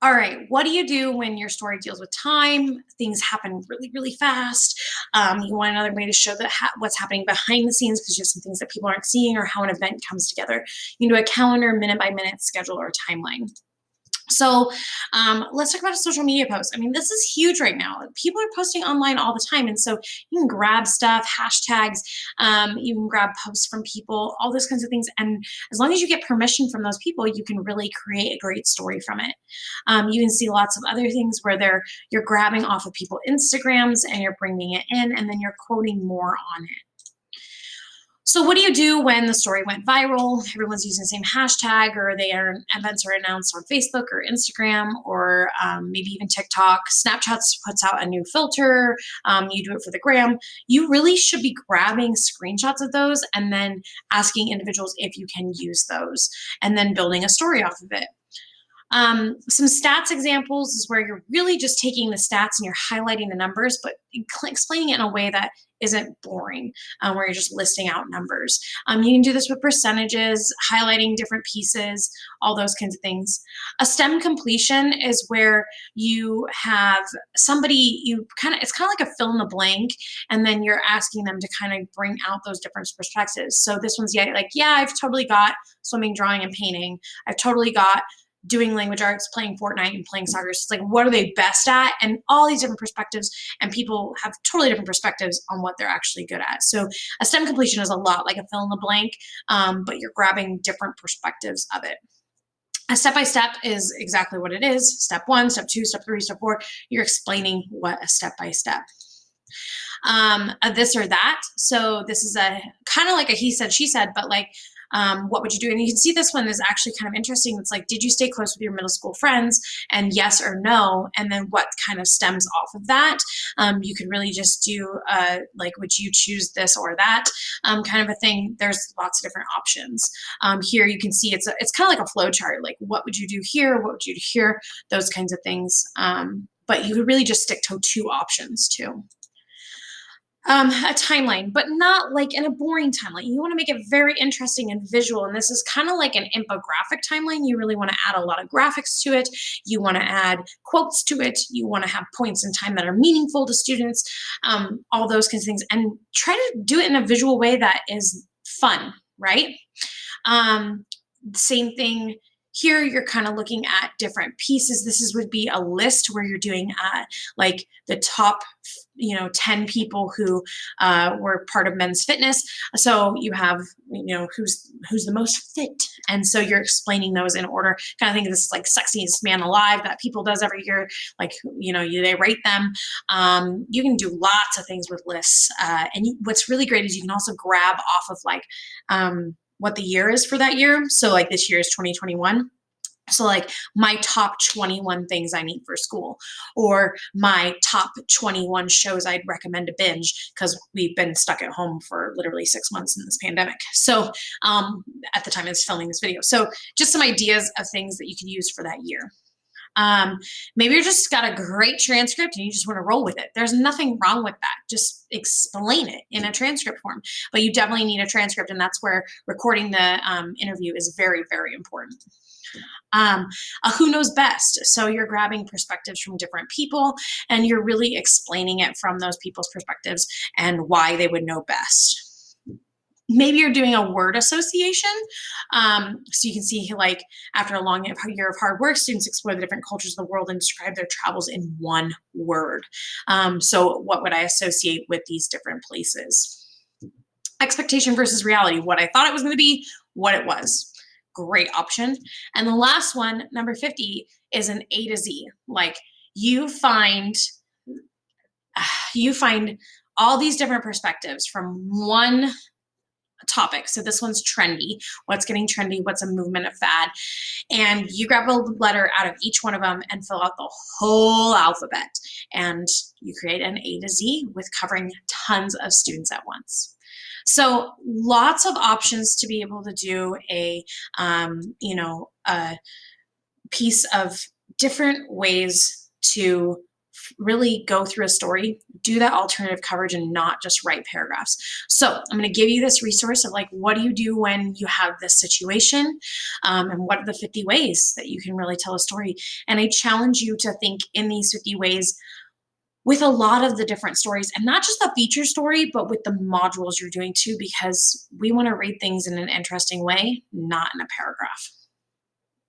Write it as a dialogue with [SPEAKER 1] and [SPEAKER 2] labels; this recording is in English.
[SPEAKER 1] All right, what do you do when your story deals with time? Things happen really, really fast. You want another way to show that what's happening behind the scenes because you have some things that people aren't seeing or how an event comes together. You can do a calendar, minute by minute schedule, or a timeline. So let's talk about a social media post. I mean, this is huge right now. People are posting online all the time. And so you can grab stuff, hashtags, you can grab posts from people, all those kinds of things. And as long as you get permission from those people, you can really create a great story from it. You can see lots of other things where you're grabbing off of people's Instagrams and you're bringing it in and then you're quoting more on it. So what do you do when the story went viral? Everyone's using the same hashtag, or events are announced on Facebook or Instagram, or maybe even TikTok. Snapchat puts out a new filter. You do it for the gram. You really should be grabbing screenshots of those and then asking individuals if you can use those, and then building a story off of it. Some stats examples is where you're really just taking the stats and you're highlighting the numbers, but explaining it in a way that isn't boring, where you're just listing out numbers. You can do this with percentages, highlighting different pieces, all those kinds of things. A STEM completion is where you have somebody, it's kind of like a fill in the blank, and then you're asking them to kind of bring out those different perspectives. So this one's I've totally got swimming, drawing, and painting. I've totally got doing language arts, playing Fortnite, and playing soccer. It's like, what are they best at? And all these different perspectives, and people have totally different perspectives on what they're actually good at. So a STEM completion is a lot like a fill in the blank, but you're grabbing different perspectives of it. A step-by-step is exactly what it is. Step 1, step 2, step 3, step 4. You're explaining what a step-by-step. A this or that. So this is a kind of like a he said, she said, but what would you do? And you can see this one is actually kind of interesting. It's like, did you stay close with your middle school friends? And yes or no. And then what kind of stems off of that? You could really just do would you choose this or that kind of a thing. There's lots of different options. Here you can see it's kind of like a flow chart. Like, what would you do here? What would you do here? Those kinds of things. But you could really just stick to 2 options too. A timeline, but not like in a boring timeline. You want to make it very interesting and visual. And this is kind of like an infographic timeline. You really want to add a lot of graphics to it. You want to add quotes to it. You want to have points in time that are meaningful to students, all those kinds of things. And try to do it in a visual way that is fun, right? Same thing here. You're kind of looking at different pieces. Would be a list where you're doing like the top 10 people who were part of Men's Fitness. So you have who's the most fit, and so you're explaining those in order. Kind of think of this like sexiest man alive that People does every year. They rate them. You can do lots of things with lists, and what's really great is you can also grab off of what the year is for that year. So like this year is 2021. So like my top 21 things I need for school, or my top 21 shows I'd recommend to binge because we've been stuck at home for literally 6 months in this pandemic. So at the time I was filming this video. So just some ideas of things that you can use for that year. Maybe you just got a great transcript and you just want to roll with it. There's nothing wrong with that. Just explain it in a transcript form. But you definitely need a transcript, and that's where recording the interview is very, very important. Who knows best? So you're grabbing perspectives from different people, and you're really explaining it from those people's perspectives and why they would know best. Maybe you're doing a word association. So you can see after a long year of hard work, students explore the different cultures of the world and describe their travels in one word. So what would I associate with these different places? Expectation versus reality. What I thought it was going to be, what it was. Great option. And the last one, number 50, is an A to Z. Like you find all these different perspectives from one topic. So this one's trendy. What's getting trendy? What's a movement, a fad? And you grab a letter out of each one of them and fill out the whole alphabet. And you create an A to Z with covering tons of students at once. So lots of options to be able to do a piece of different ways to really go through a story, do that alternative coverage and not just write paragraphs. So I'm going to give you this resource of like, what do you do when you have this situation? And what are the 50 ways that you can really tell a story? And I challenge you to think in these 50 ways with a lot of the different stories and not just the feature story, but with the modules you're doing too, because we want to read things in an interesting way, not in a paragraph.